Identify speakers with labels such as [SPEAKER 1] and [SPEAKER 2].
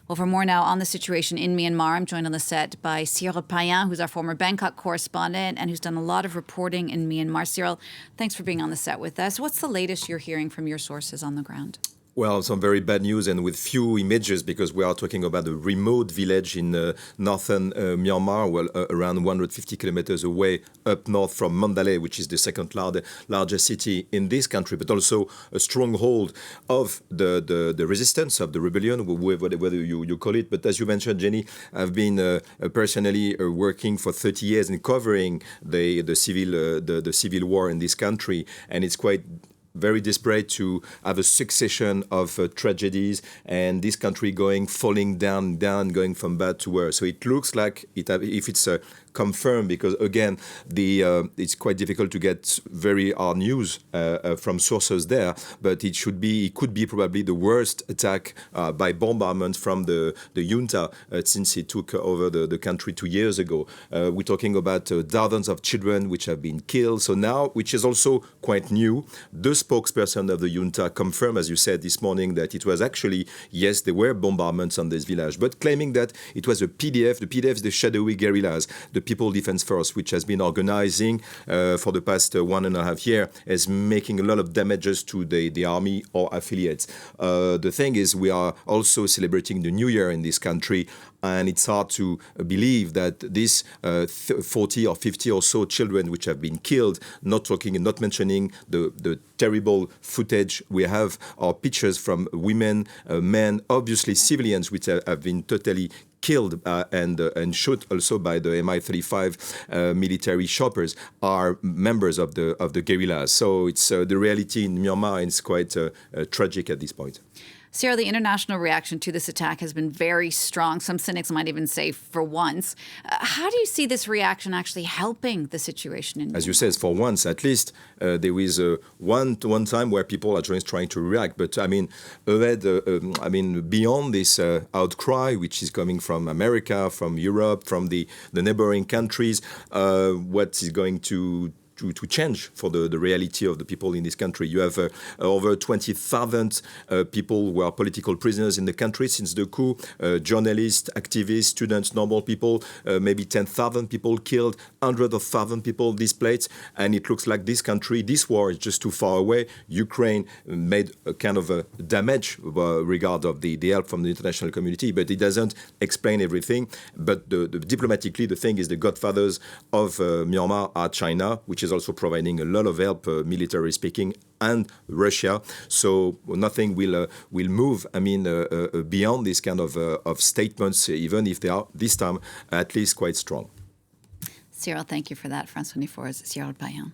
[SPEAKER 1] Well, for more now on the situation in Myanmar, I'm joined on the set by Cyril Payen, who's our former Bangkok correspondent and who's done a lot of reporting in Myanmar. Cyril, thanks for being on the set with us. What's the latest you're hearing from your sources on the ground?
[SPEAKER 2] Well, some very bad news and with few images because we are talking about a remote village in northern Myanmar, around 150 kilometers away up north from Mandalay, which is the second largest city in this country, but also a stronghold of the resistance, of the rebellion, whether you call it. But as you mentioned, Jenny, I've been personally working for 30 years in covering the civil war in this country, and it's quite very desperate to have a succession of tragedies and this country falling down, going from bad to worse. So it looks like if it's confirmed, because again, it's quite difficult to get very hard news from sources there, but it could be probably the worst attack by bombardment from the Junta since it took over the country 2 years ago. We're talking about dozens of children which have been killed. So now, which is also quite new, the spokesperson of the junta confirmed, as you said this morning, that it was actually, yes, there were bombardments on this village, but claiming that it was a PDF. The PDF is the shadowy guerrillas, the People Defense Force, which has been organizing for the past 1.5 years, is making a lot of damages to the army or affiliates. The thing is, we are also celebrating the New Year in this country, and it's hard to believe that these 40 or 50 or so children which have been killed, not mentioning the terrible footage we have, are pictures from women, men, obviously civilians, which have been totally killed and shot also by the Mi-35 military choppers, are members of the guerrillas. So it's the reality in Myanmar, and it's quite tragic at this point.
[SPEAKER 1] Sarah, the international reaction to this attack has been very strong. Some cynics might even say for once. How do you see this reaction actually helping the situation in Myanmar?
[SPEAKER 2] As you said, for once, at least, there is one time where people are just trying to react. But beyond this outcry, which is coming from America, from Europe, from the neighboring countries, what is going to change for the reality of the people in this country? You have over 20,000 people who are political prisoners in the country since the coup, journalists, activists, students, normal people, maybe 10,000 people killed, hundreds of thousands of people displaced, and it looks like this country, this war is just too far away. Ukraine made a kind of a damage regard of the help from the international community, but it doesn't explain everything. But diplomatically, the thing is, the godfathers of Myanmar are China, which is also providing a lot of help, military speaking, and Russia. So nothing will move. Beyond this kind of statements, even if they are this time at least quite strong.
[SPEAKER 1] Cyril, thank you for that. France 24's Cyril Payen.